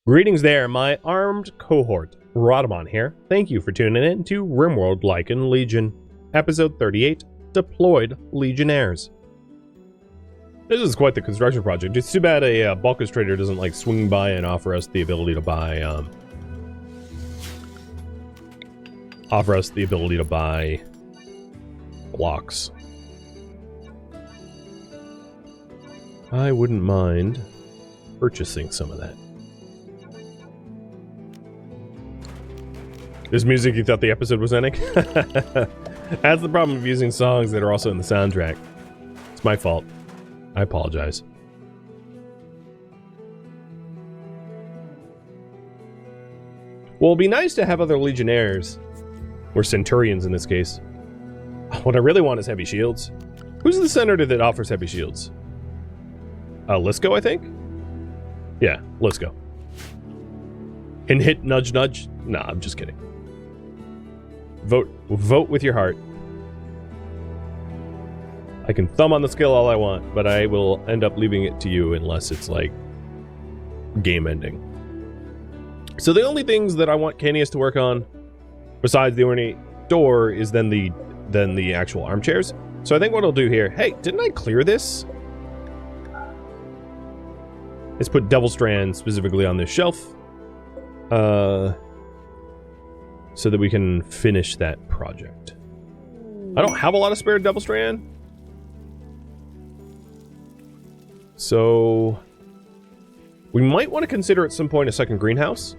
Greetings there, my armed cohort. Rhadamant here. Thank you for tuning in to RimWorld Lycan Legion, episode 38, Deployed Legionnaires. This is quite the construction project. It's too bad a bulk trader doesn't like swing by and offer us the ability to buy blocks. I wouldn't mind purchasing some of that. This music, you thought the episode was ending? That's the problem of using songs that are also in the soundtrack. It's my fault. I apologize. Well, it'd be nice to have other Legionnaires, or Centurions in this case. What I really want is heavy shields. Who's the senator that offers heavy shields? Lisco, I think? Yeah, Lisco. And hit nudge nudge? Nah, I'm just kidding. Vote with your heart. I can thumb on the scale all I want, but I will end up leaving it to you unless it's like game ending. So the only things that I want Canius to work on, besides the ornate door, is then the actual armchairs. So I think what I'll do here, hey, didn't I clear this? Let's put Devil Strand specifically on this shelf. So that we can finish that project. I don't have a lot of spare Devil Strand. So we might want to consider at some point a second greenhouse.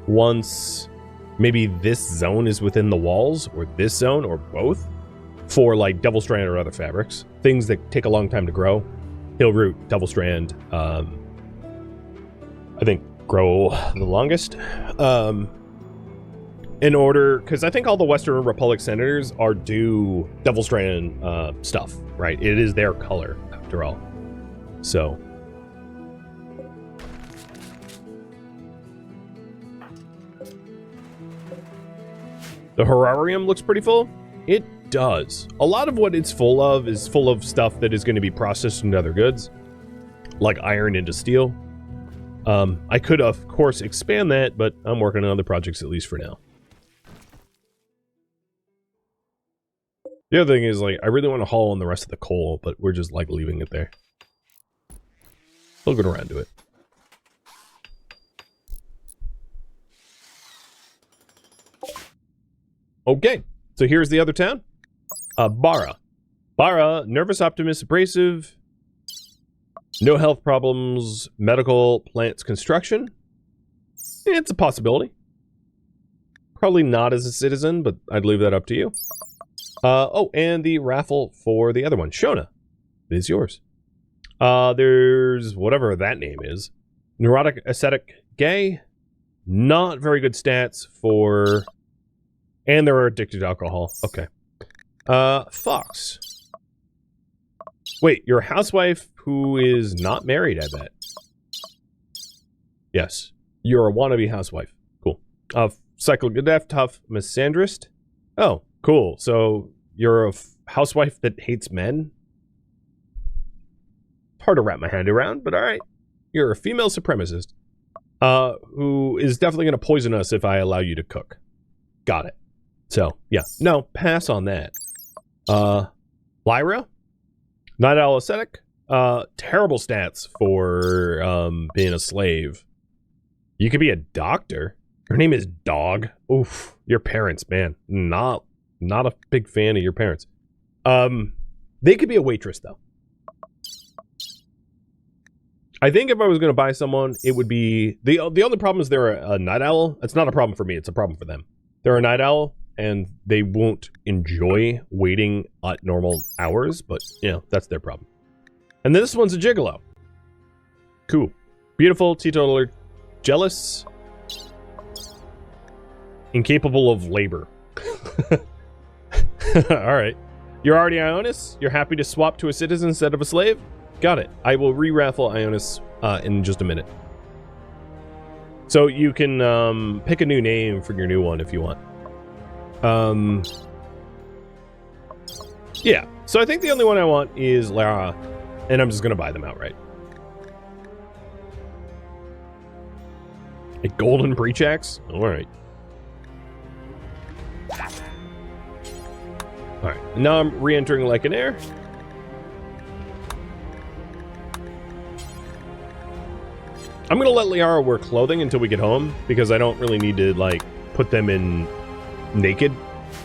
Once maybe this zone is within the walls, or this zone, or both, for like Devil Strand or other fabrics. Things that take a long time to grow. Hill Root, Devil Strand, I think grow the longest. In order, because I think all the Western Republic senators are due Devil Strand stuff, right? It is their color, after all. So. The Herarium looks pretty full. It does. A lot of what it's full of is full of stuff that is going to be processed into other goods, like iron into steel. I could, of course, expand that, but I'm working on other projects at least for now. The other thing is, like, I really want to haul on the rest of the coal, but we're just, like, leaving it there. We'll get around to it. Okay, so here's the other town. Bara. Bara, nervous, optimist, abrasive, no health problems, medical, plants, construction. It's a possibility. Probably not as a citizen, but I'd leave that up to you. Oh, and the raffle for the other one, Shona. It is yours. There's whatever that name is. Neurotic, ascetic, gay. Not very good stats for... And they're addicted to alcohol. Okay. Fox. Wait, you're a housewife who is not married, I bet. Yes. You're a wannabe housewife. Cool. Cyclogadef, tough, misandrist. Oh, cool. So you're a housewife that hates men? Hard to wrap my hand around, but all right. You're a female supremacist who is definitely going to poison us if I allow you to cook. Got it. So, yeah. No, pass on that. Lyra? Night Owl Ascetic? Terrible stats for being a slave. You could be a doctor. Her name is Dog. Oof. Your parents, man. Not a big fan of your parents. They could be a waitress, though. I think if I was going to buy someone, it would be... The only problem is they're a night owl. It's not a problem for me. It's a problem for them. They're a night owl, and they won't enjoy waiting at normal hours, but, you know, that's their problem. And this one's a gigolo. Cool. Beautiful, teetotaler, jealous, incapable of labor. Alright. You're already Ionis? You're happy to swap to a citizen instead of a slave? Got it. I will re-raffle Ionis in just a minute. So you can pick a new name for your new one if you want. Yeah. So I think the only one I want is Lara, and I'm just going to buy them outright. A golden breach axe? Alright. Alright, now I'm re-entering Legionnaire. I'm gonna let Liara wear clothing until we get home, because I don't really need to, like, put them in naked.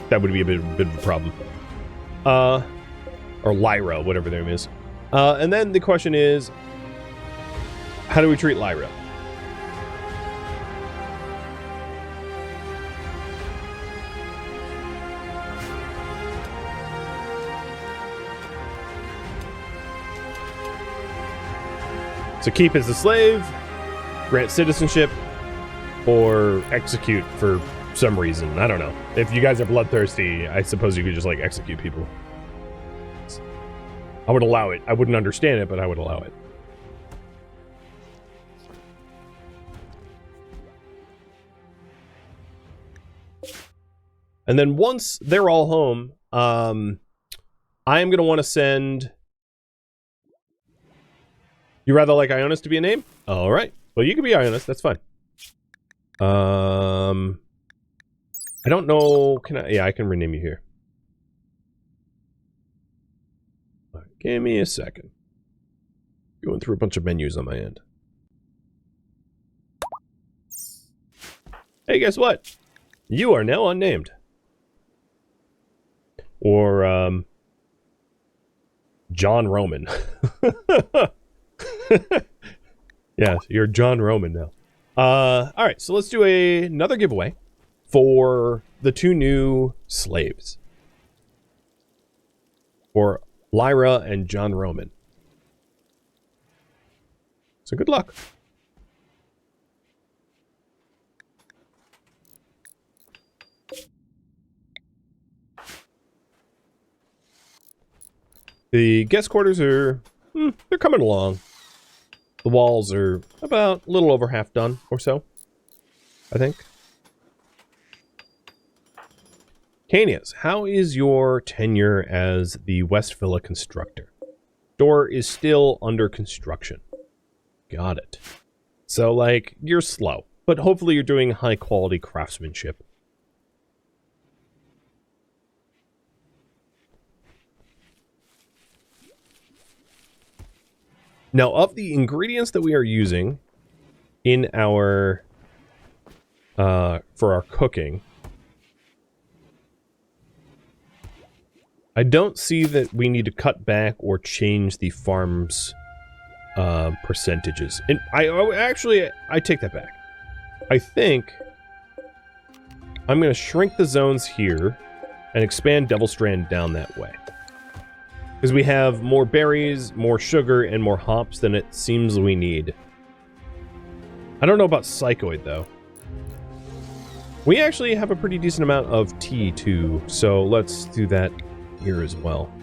That would be a bit of a problem. Or Lyra, whatever their name is. And then the question is, how do we treat Lyra? So keep as a slave, grant citizenship, or execute for some reason. I don't know. If you guys are bloodthirsty, I suppose you could just, like, execute people. I would allow it. I wouldn't understand it, but I would allow it. And then once they're all home, I am going to want to send... You rather like Ionis to be a name? All right. Well, you can be Ionis. That's fine. I don't know. Can I? Yeah, I can rename you here. All right, give me a second. Going through a bunch of menus on my end. Hey, guess what? You are now unnamed. Or, John Roman. Yes, you're John Roman now. Alright, so let's do another giveaway for the 2 new slaves. For Lyra and John Roman. So good luck. The guest quarters are, they're coming along. The walls are about a little over half done or so, I think. Canias, how is your tenure as the West Villa constructor? Door is still under construction. Got it. So, like, you're slow, but hopefully you're doing high-quality craftsmanship. Now, of the ingredients that we are using in our, for our cooking, I don't see that we need to cut back or change the farm's, percentages. And I take that back. I think I'm going to shrink the zones here and expand Devil Strand down that way. Because we have more berries, more sugar, and more hops than it seems we need. I don't know about Psychoid, though. We actually have a pretty decent amount of tea, too, so let's do that here as well.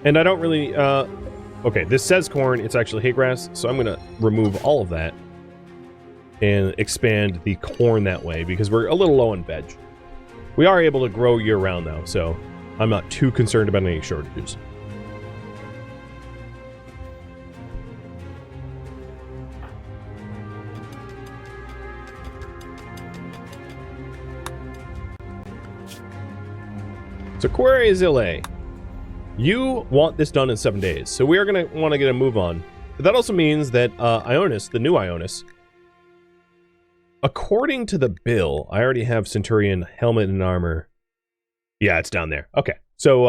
And I don't really, okay, this says corn, it's actually hay grass, so I'm gonna remove all of that and expand the corn that way, because we're a little low on veg. We are able to grow year-round, though, so I'm not too concerned about any shortages. So, Query Zille, you want this done in 7 days, so we are going to want to get a move on. But that also means that Ionis, the new Ionis, according to the bill, I already have Centurion helmet and armor. Yeah, it's down there. Okay. So,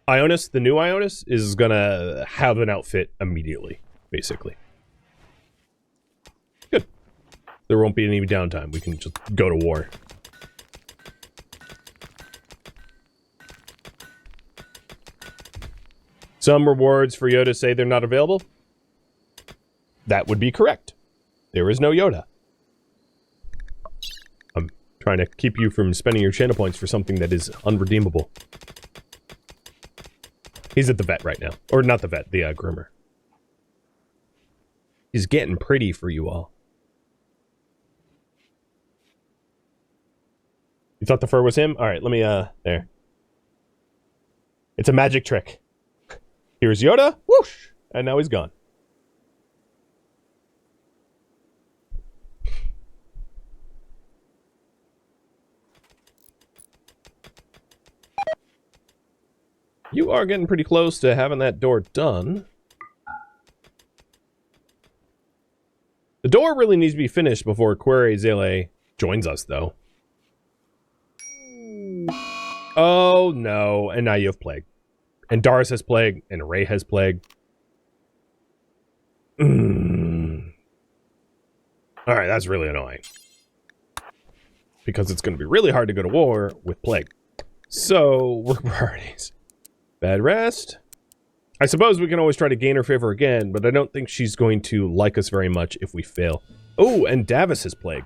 Ionis, the new Ionis, is gonna have an outfit immediately, basically. Good. There won't be any downtime. We can just go to war. Some rewards for Yoda say they're not available. That would be correct. There is no Yoda. I'm trying to keep you from spending your channel points for something that is unredeemable. He's at the vet right now. Or not the vet, the groomer. He's getting pretty for you all. You thought the fur was him? Alright, let me, there. It's a magic trick. Here's Yoda. Whoosh! And now he's gone. You are getting pretty close to having that door done. The door really needs to be finished before Quere Zele joins us, though. Oh, no. And now you have Plague. And Darius has Plague, and Ray has Plague. Alright, that's really annoying. Because it's going to be really hard to go to war with Plague. So, work priorities. Bad rest. I suppose we can always try to gain her favor again, but I don't think she's going to like us very much if we fail. Oh, and Davis has Plague.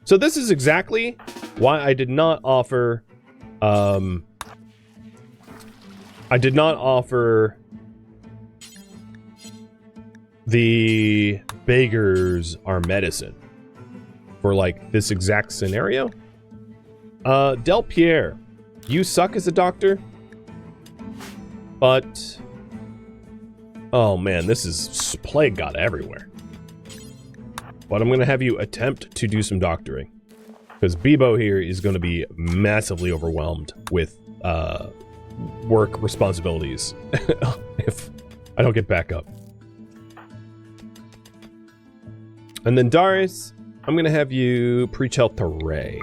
So this is exactly why I did not offer... the beggars our medicine for, like, this exact scenario. Del Pierre, you suck as a doctor, but... Oh man, this is Plague got everywhere. But I'm going to have you attempt to do some doctoring. Because Bebo here is going to be massively overwhelmed with work responsibilities if I don't get back up. And then Darius, I'm going to have you preach health to Ray.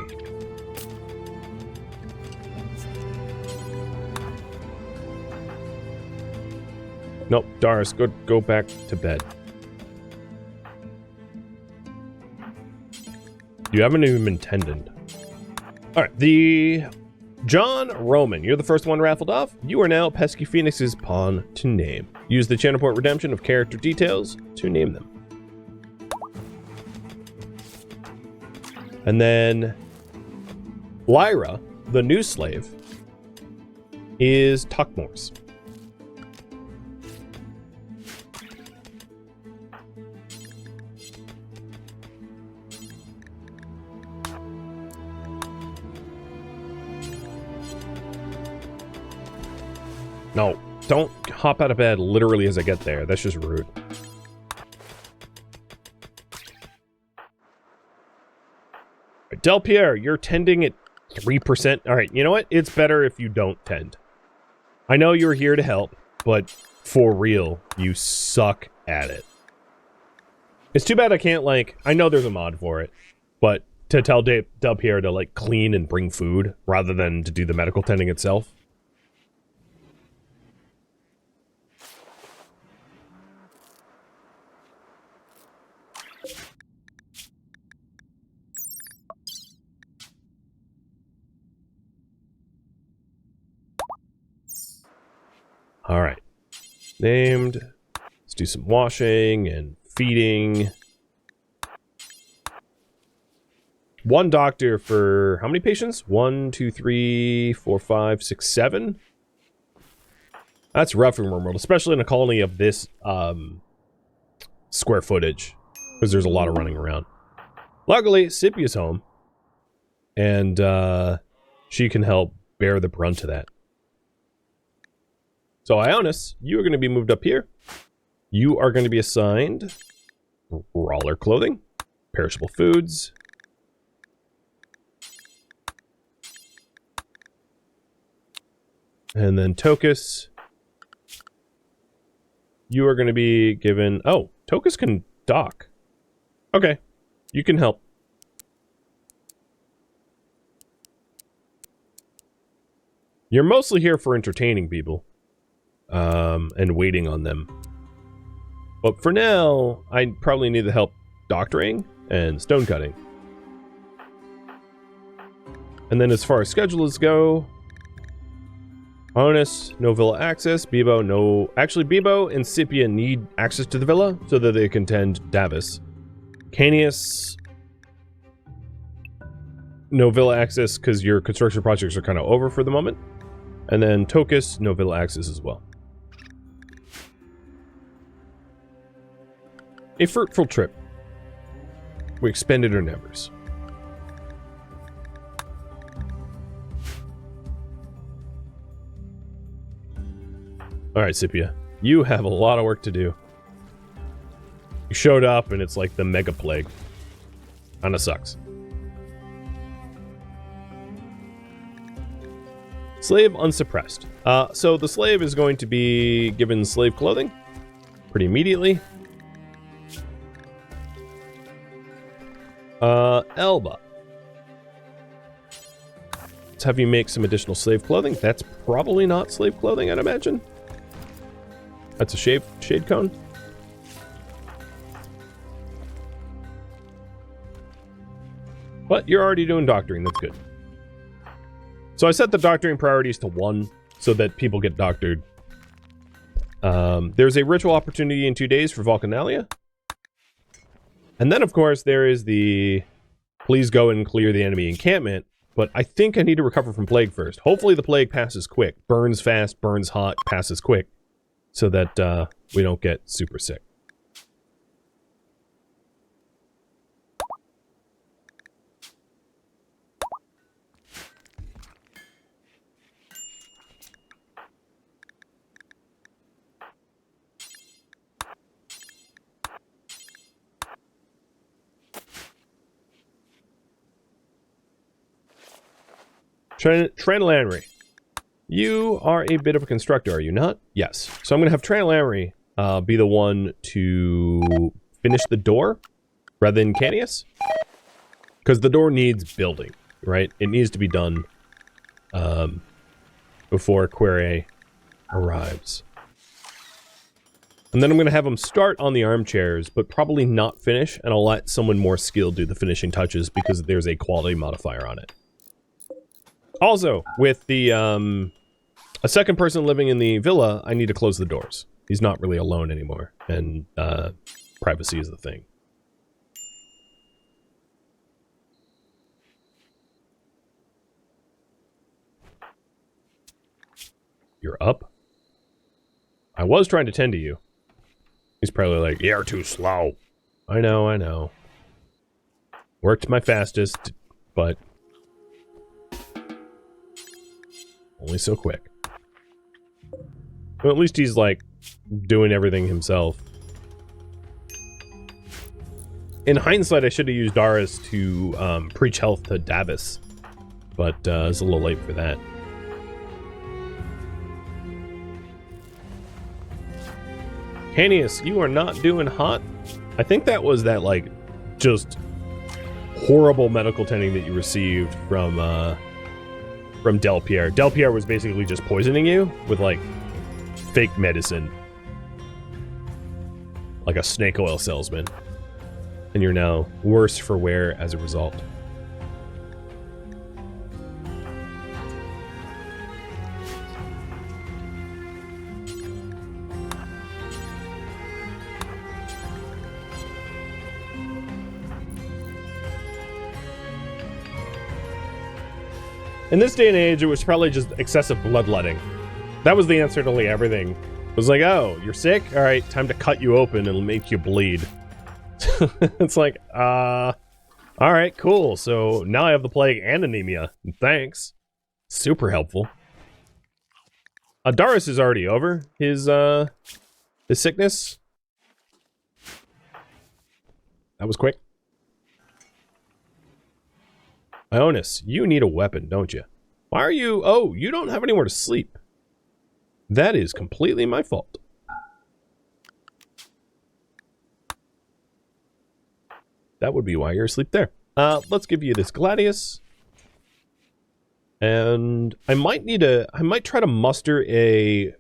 Nope, Darius, go back to bed. You haven't even been tended. Alright, the John Roman. You're the first one raffled off. You are now Pesky Phoenix's pawn to name. Use the channel port redemption of character details to name them. And then Lyra, the new slave, is Tuckmore's. No, don't hop out of bed literally as I get there. That's just rude. Del Pierre, you're tending at 3%. All right, you know what? It's better if you don't tend. I know you're here to help, but for real, you suck at it. It's too bad I can't, like... I know there's a mod for it, but to tell Del Pierre to, like, clean and bring food rather than to do the medical tending itself. All right, named. Let's do some washing and feeding. One doctor for how many patients? 1, 2, 3, 4, 5, 6, 7. That's rough in RimWorld, especially in a colony of this square footage, because there's a lot of running around. Luckily, Scipia's home, and she can help bear the brunt of that. So, Ionis, you are going to be moved up here. You are going to be assigned brawler clothing, perishable foods, and then Tokus, you are going to be given... Oh, Tokus can dock. Okay, you can help. You're mostly here for entertaining people. And waiting on them. But for now, I probably need the help doctoring and stone cutting. And then as far as schedules go, Honus, no villa access. Bebo, no... Actually, Bebo and Scipia need access to the villa so that they can tend Davis. Canius, no villa access because your construction projects are kind of over for the moment. And then Tokus, no villa access as well. A fruitful trip. We expended our endeavors. Alright, Scipia. You have a lot of work to do. You showed up and it's like the mega plague. Kinda sucks. Slave unsuppressed. So the slave is going to be given slave clothing pretty immediately. Elba. Let's have you make some additional slave clothing. That's probably not slave clothing, I'd imagine. That's a shade cone. But you're already doing doctoring, that's good. So I set the doctoring priorities to 1 so that people get doctored. There's a ritual opportunity in 2 days for Vulcanalia. And then, of course, there is the please go and clear the enemy encampment. But I think I need to recover from plague first. Hopefully the plague passes quick. Burns fast, burns hot, passes quick. So that we don't get super sick. Tranlanery. You are a bit of a constructor, are you not? Yes. So I'm going to have Tranlanery be the one to finish the door rather than Canius. Because the door needs building, right? It needs to be done before Quere arrives. And then I'm going to have him start on the armchairs, but probably not finish, and I'll let someone more skilled do the finishing touches because there's a quality modifier on it. Also, with the a second person living in the villa, I need to close the doors. He's not really alone anymore, and privacy is the thing. You're up? I was trying to tend to you. He's probably like, you're too slow. I know, I know. Worked my fastest, but only so quick. Well, at least he's, like, doing everything himself. In hindsight, I should have used Darius to preach health to Davis. But it's a little late for that. Canius, you are not doing hot. I think that was that, like, just horrible medical tending that you received from Del Pierre. Del Pierre was basically just poisoning you with, like, fake medicine. Like a snake oil salesman. And you're now worse for wear as a result. In this day and age, it was probably just excessive bloodletting. That was the answer to like everything. It was like, oh, you're sick? All right, time to cut you open and make you bleed. It's like, all right, cool. So now I have the plague and anemia. Thanks. Super helpful. Darius is already over his sickness. That was quick. Ionis, you need a weapon, don't you? Why are you... Oh, you don't have anywhere to sleep. That is completely my fault. That would be why you're asleep there. Let's give you this Gladius. And I might try to muster a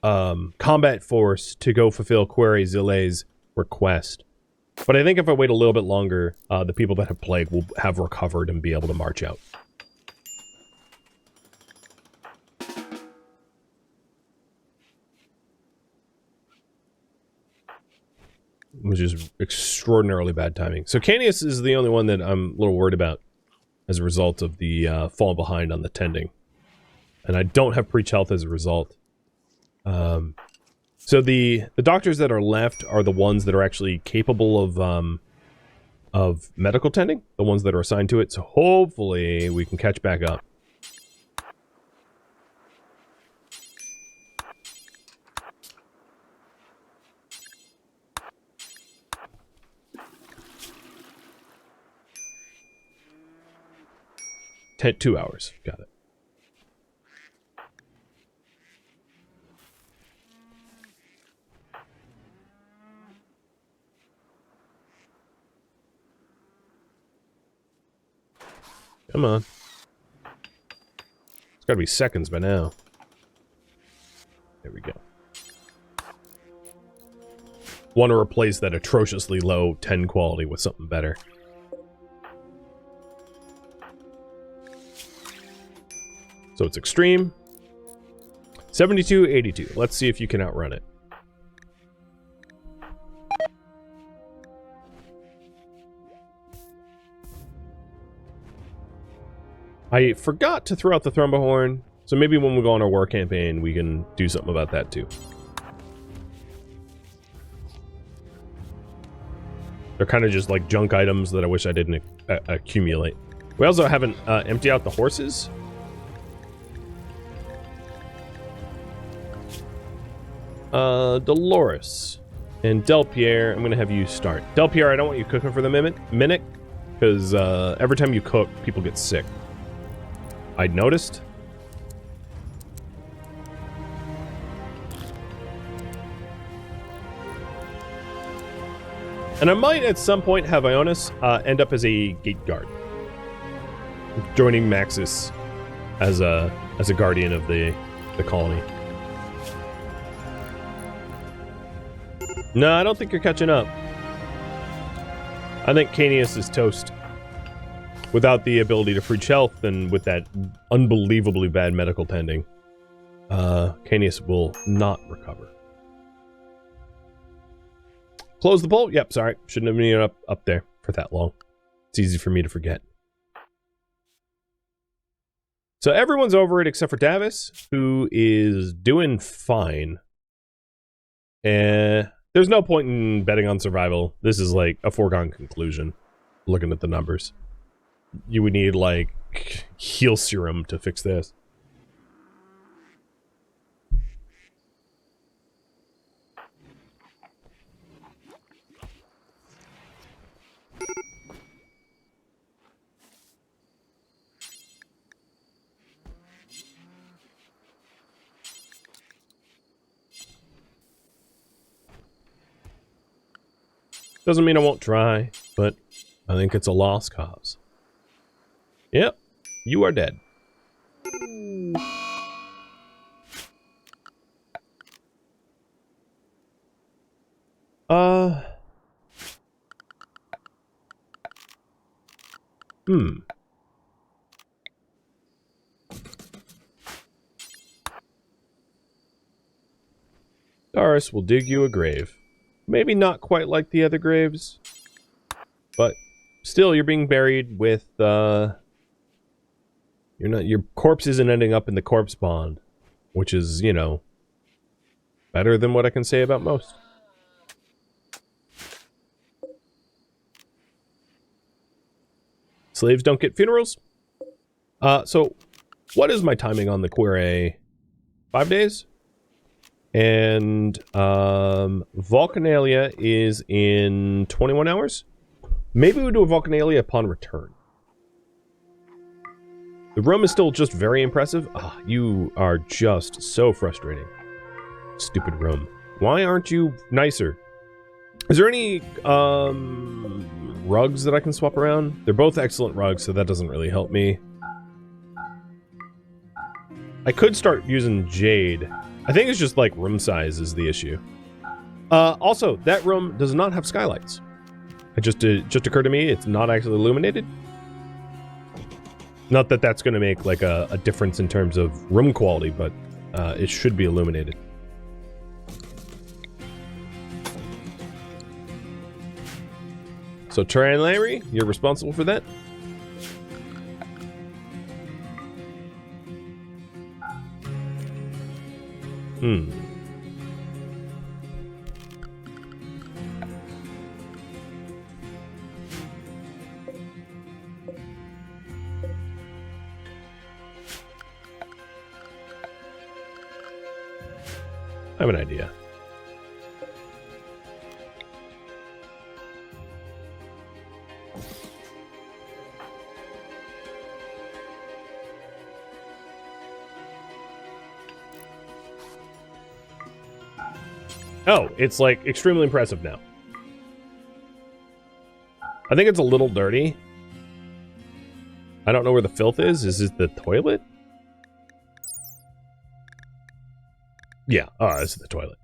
combat force to go fulfill Quere Zille's request. But I think if I wait a little bit longer, the people that have plague will have recovered and be able to march out. Which is extraordinarily bad timing. So Canius is the only one that I'm a little worried about as a result of the falling behind on the tending. And I don't have preach health as a result. So the doctors that are left are the ones that are actually capable of medical tending, the ones that are assigned to it. So hopefully we can catch back up. 2 hours. Got it. Come on. It's gotta be seconds by now. There we go. Want to replace that atrociously low 10 quality with something better. So it's extreme. 72, 82. Let's see if you can outrun it. I forgot to throw out the Thrumbahorn, so maybe when we go on our war campaign, we can do something about that too. They're kind of just like junk items that I wish I didn't accumulate. We also haven't emptied out the horses. Dolores and Delpierre, I'm going to have you start. Delpierre, I don't want you cooking for the minute, because every time you cook, people get sick. I'd noticed. And I might at some point have Ionis end up as a gate guard, joining Maxis as a guardian of the colony. No, I don't think you're catching up. I think Canius is toast. Without the ability to preach health and with that unbelievably bad medical tending, Canius will not recover. Close the poll? Yep, sorry. Shouldn't have been up there for that long. It's easy for me to forget. So everyone's over it except for Davis, who is doing fine. There's no point in betting on survival. This is like a foregone conclusion, looking at the numbers. You would need, like, heal serum to fix this. Doesn't mean I won't try, but I think it's a lost cause. Yep, you are dead. Doris will dig you a grave. Maybe not quite like the other graves, but still, you're being buried with, your corpse isn't ending up in the corpse pond, which is, you know, better than what I can say about most. Slaves don't get funerals. So what is my timing on the Query? 5 days? And Vulcanalia is in 21 hours? Maybe we do a Vulcanalia upon return. The room is still just very impressive. Ah, you are just so frustrating. Stupid room. Why aren't you nicer? Is there any rugs that I can swap around? They're both excellent rugs, so that doesn't really help me. I could start using jade. I think it's just like room size is the issue. Also, that room does not have skylights. It just occurred to me it's not actually illuminated. Not that that's going to make like a difference in terms of room quality, but it should be illuminated. So Trey Larry, you're responsible for that? I have an idea. Oh, it's like extremely impressive now. I think it's a little dirty. I don't know where the filth is. Is it the toilet? Yeah. Oh, this is the toilet.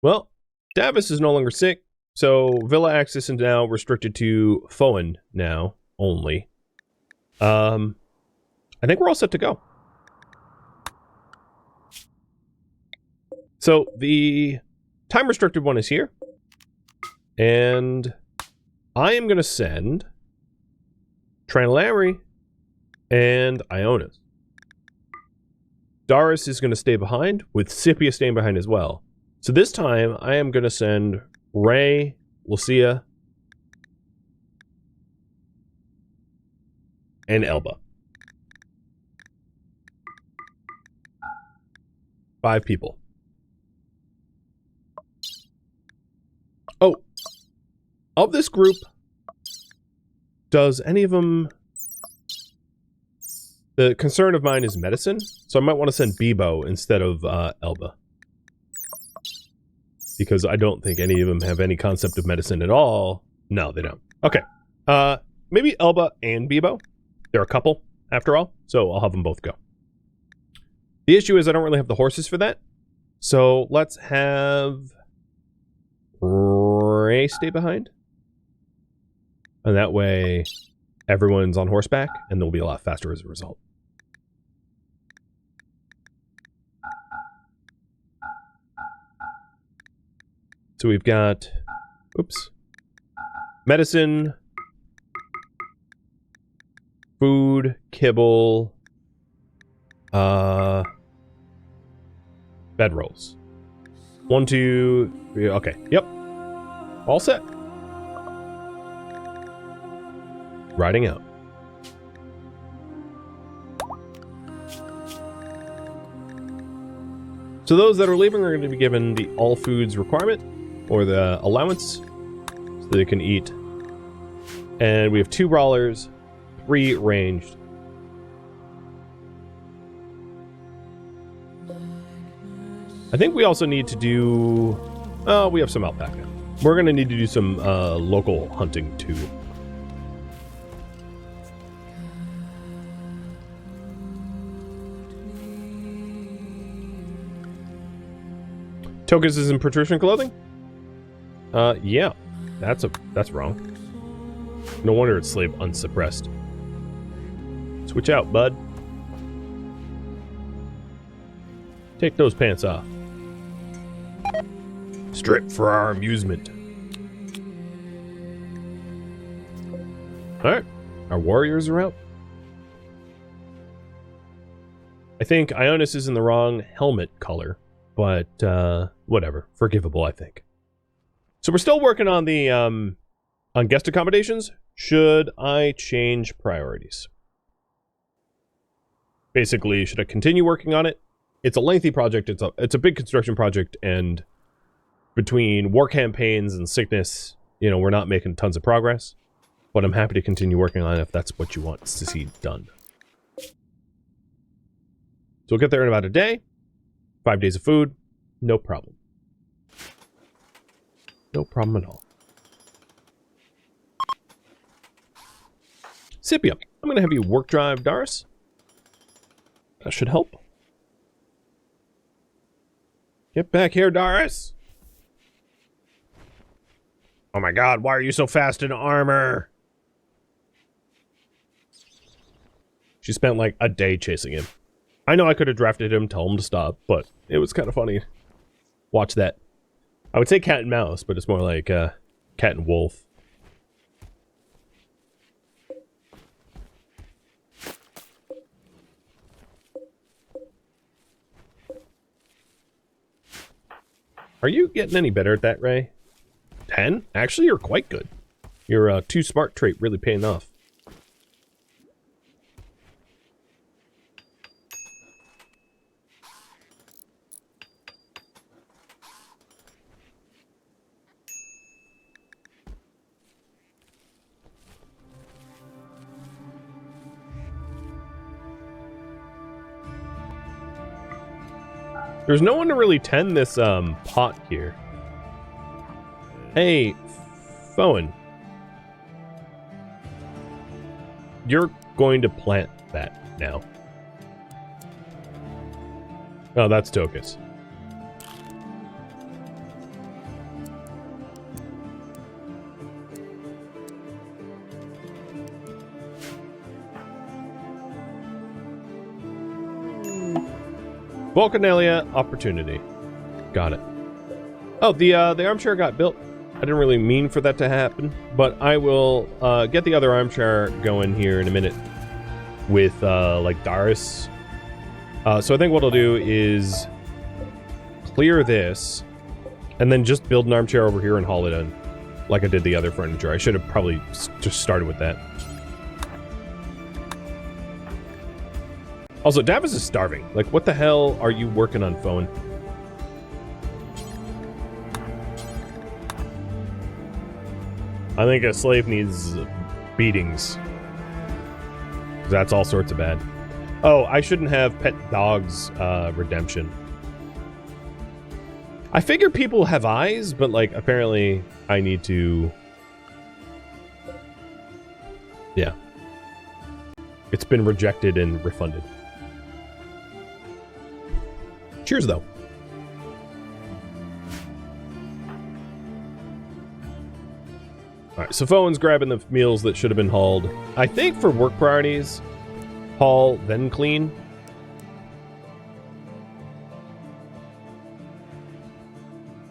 Well, Davis is no longer sick, so Villa access is now restricted to Foen now only. I think we're all set to go. So the time restricted one is here, and I am going to send Tranilary and Ionis. Darius is going to stay behind, with Scipia staying behind as well. So this time, I am going to send Ray, Lucia, and Elba. 5 people. Oh, of this group, does any of them... The concern of mine is medicine, so I might want to send Bebo instead of Elba. Because I don't think any of them have any concept of medicine at all. No, they don't. Okay. Maybe Elba and Bebo. They're a couple, after all, so I'll have them both go. The issue is I don't really have the horses for that. So let's have Ray stay behind. And that way everyone's on horseback, and they'll be a lot faster as a result. So we've got, oops, medicine, food, kibble, bedrolls. 1, 2, 3, okay, yep. All set. Riding out. So those that are leaving are going to be given the all foods requirement, or the allowance, so they can eat. And we have 2 brawlers, 3 ranged. I think we also need to do... Oh, we have some alpaca. We're going to need to do some local hunting too. Tokus is in patrician clothing? Yeah. That's wrong. No wonder it's slave unsuppressed. Switch out, bud. Take those pants off. Strip for our amusement. Alright. Our warriors are out. I think Ionis is in the wrong helmet color, but whatever. Forgivable, I think. So we're still working on the on guest accommodations. Should I change priorities? Basically, should I continue working on it? It's a lengthy project. It's a big construction project, and between war campaigns and sickness, you know, we're not making tons of progress. But I'm happy to continue working on it if that's what you want to see done. So we'll get there in about a day. 5 days of food, no problem. No problem at all. Scipia, I'm going to have you work drive Darius. That should help. Get back here, Darius. Oh my god, why are you so fast in armor? She spent like a day chasing him. I know I could have drafted him, tell him to stop, but it was kind of funny. Watch that. I would say cat and mouse, but it's more like cat and wolf. Are you getting any better at that, Ray? 10? Actually, you're quite good. Your too smart trait really paying off. There's no one to really tend this pot here. Hey, Fowen. You're going to plant that now. Oh, that's Tokus. Vulcanelia opportunity. Got it. Oh, the armchair got built. I didn't really mean for that to happen, but I will get the other armchair going here in a minute with like Darius. So I think what I'll do is clear this and then just build an armchair over here and haul it in like I did the other furniture. I should have probably just started with that. Also, Davis is starving. Like, what the hell are you working on, phone? I think a slave needs beatings. That's all sorts of bad. Oh, I shouldn't have pet dogs redemption. I figure people have eyes, but like apparently I need to... Yeah. It's been rejected and refunded. Cheers, though. Alright, so Fowen's grabbing the meals that should have been hauled. I think for work priorities, haul, then clean.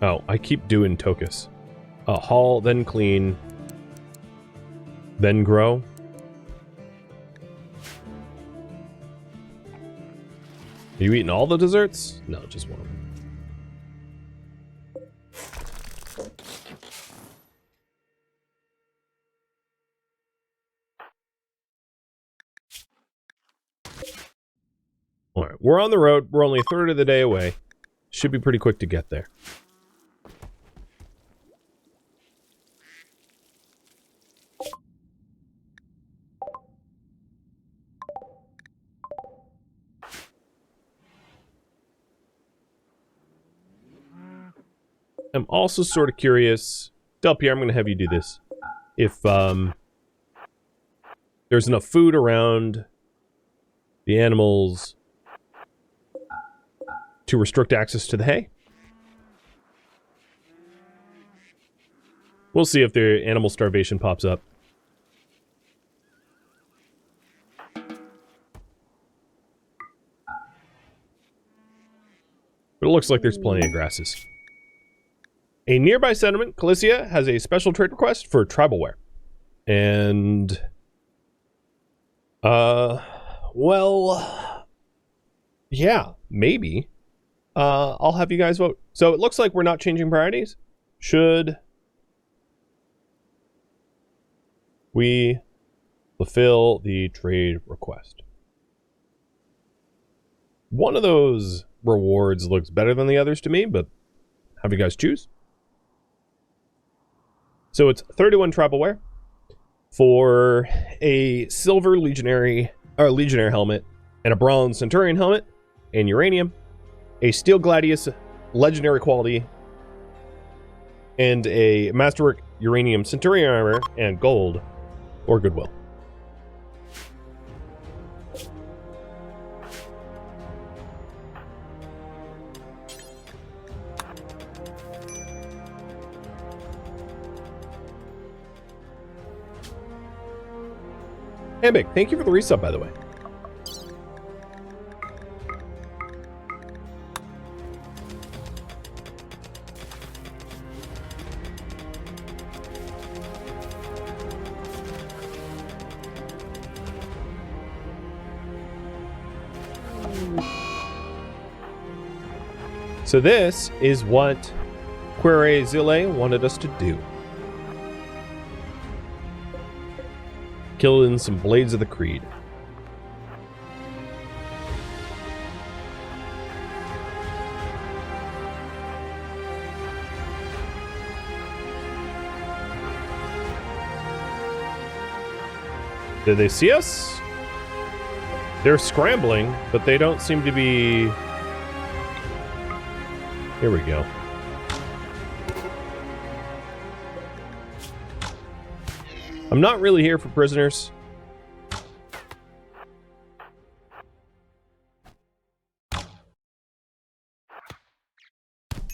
Oh, I keep doing Tokus. Haul, then clean, then grow. Are you eating all the desserts? No, just one. Alright, we're on the road. We're only a third of the day away. Should be pretty quick to get there. I'm also sort of curious. Delpierre, I'm going to have you do this. If there's enough food around the animals to restrict access to the hay. We'll see if the animal starvation pops up. But it looks like there's plenty of grasses. A nearby settlement, Calicia, has a special trade request for tribal wear. And... well... yeah, maybe. I'll have you guys vote. So it looks like we're not changing priorities. Should we fulfill the trade request? One of those rewards looks better than the others to me, but have you guys choose? So it's 31 tribal wear for a silver legionary or legionnaire helmet and a bronze centurion helmet and uranium, a steel gladius legendary quality, and a masterwork uranium centurion armor and gold or goodwill. Hambic, thank you for the resub, by the way. So this is what Quere Zille wanted us to do. Kill in some Blades of the Creed. Did they see us? They're scrambling, but they don't seem to be Here we go. I'm not really here for prisoners.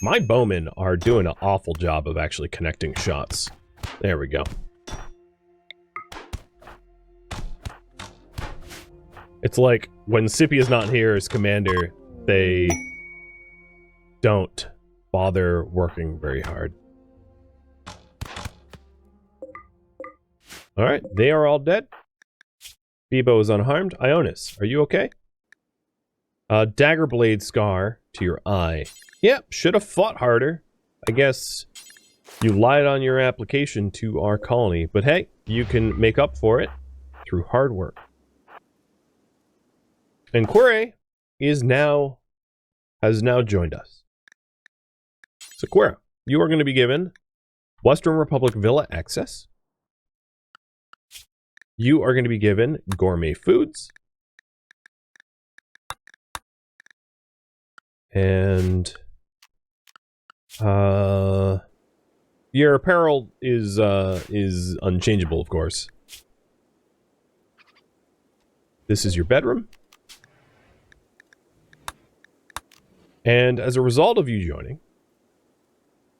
My bowmen are doing an awful job of actually connecting shots. There we go. It's like when Sippy is not here as commander, they don't bother working very hard. Alright, they are all dead. Bebo is unharmed. Ionis, are you okay? Dagger blade scar to your eye. Yep, should have fought harder. I guess you lied on your application to our colony, but hey, you can make up for it through hard work. And Quere has now joined us. So Quere, you are going to be given Western Republic Villa access. You are going to be given gourmet foods. And your apparel is unchangeable, of course. This is your bedroom. And as a result of you joining,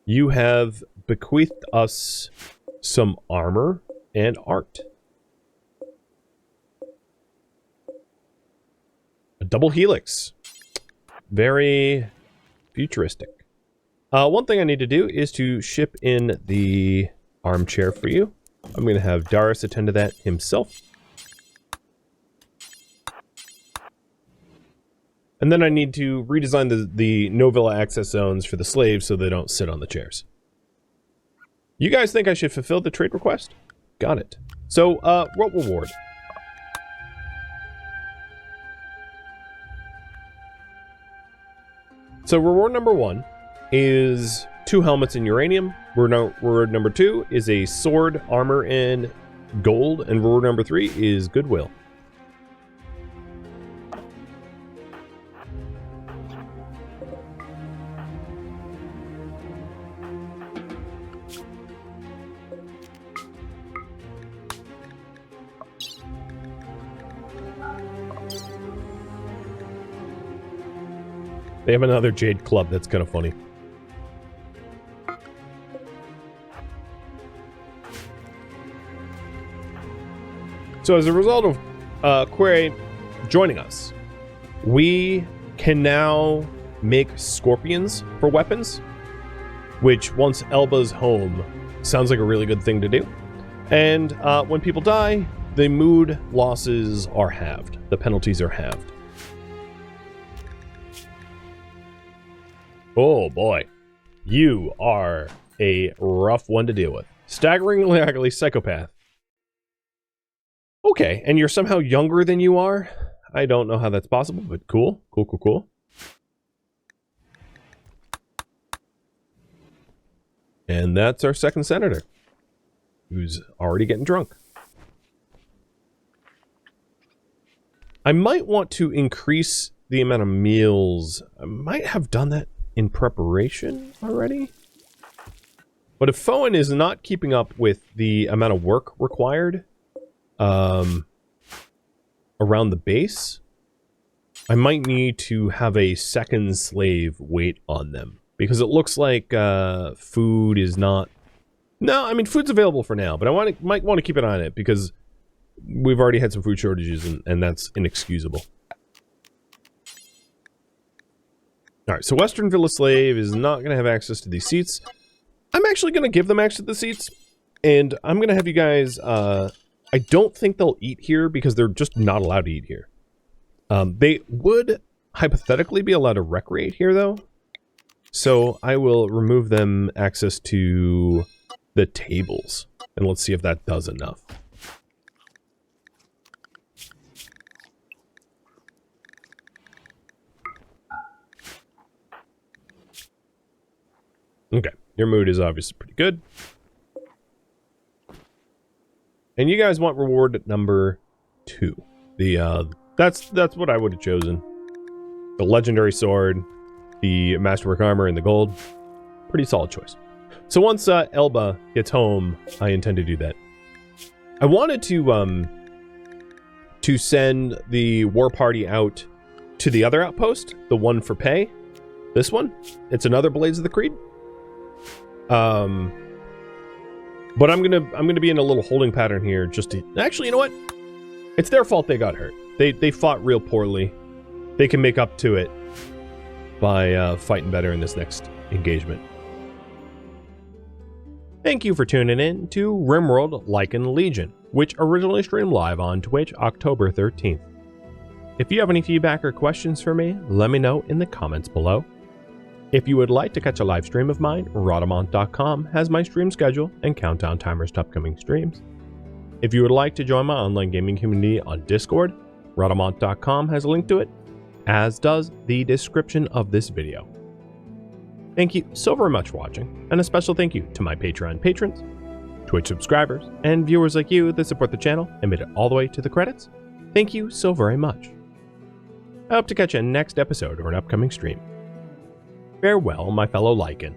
you have bequeathed us some armor and art. A double helix. Very futuristic. One thing I need to do is to ship in the armchair for you. I'm going to have Darius attend to that himself. And then I need to redesign the no villa access zones for the slaves so they don't sit on the chairs. You guys think I should fulfill the trade request? Got it. So, what reward? So reward number 1 is 2 helmets in uranium. Reward number 2 is a sword, armor, and gold. And reward number 3 is goodwill. They have another Jade Club. That's kind of funny. So as a result of Quere joining us, we can now make scorpions for weapons, which once Elba's home sounds like a really good thing to do. And when people die, the mood losses are halved. The penalties are halved. Oh boy, you are a rough one to deal with. Staggeringly ugly psychopath. Okay, and you're somehow younger than you are? I don't know how that's possible, but cool. Cool, cool, cool. And that's our second senator, who's already getting drunk. I might want to increase the amount of meals. I might have done that in preparation already. But if Fowen is not keeping up with the amount of work required around the base, I might need to have a second slave wait on them. Because it looks like food is not... No, I mean, food's available for now, but I might want to keep an eye on it because we've already had some food shortages and that's inexcusable. Alright, so Western Villa Slave is not going to have access to these seats. I'm actually going to give them access to the seats. And I'm going to have you guys... I don't think they'll eat here because they're just not allowed to eat here. They would hypothetically be allowed to recreate here, though. So I will remove them access to the tables. And let's see if that does enough. Okay, your mood is obviously pretty good. And you guys want reward number 2. The that's what I would have chosen. The legendary sword the Masterwork armor and the gold. Pretty solid choice. So once Elba gets home, I intend to do that. I wanted to send the war party out to the other outpost, the one for pay. This one, it's another Blades of the Creed. But I'm gonna be in a little holding pattern here. Just to actually, you know what? It's their fault they got hurt. They fought real poorly. They can make up to it by fighting better in this next engagement. Thank you for tuning in to RimWorld Lycan Legion, which originally streamed live on Twitch October 13th. If you have any feedback or questions for me, let me know in the comments below. If you would like to catch a live stream of mine, Rhadamant.com has my stream schedule and countdown timers to upcoming streams. If you would like to join my online gaming community on Discord, Rhadamant.com has a link to it, as does the description of this video. Thank you so very much for watching, and a special thank you to my Patreon patrons, Twitch subscribers, and viewers like you that support the channel and made it all the way to the credits. Thank you so very much. I hope to catch you in the next episode or an upcoming stream. Farewell, my fellow Lycan.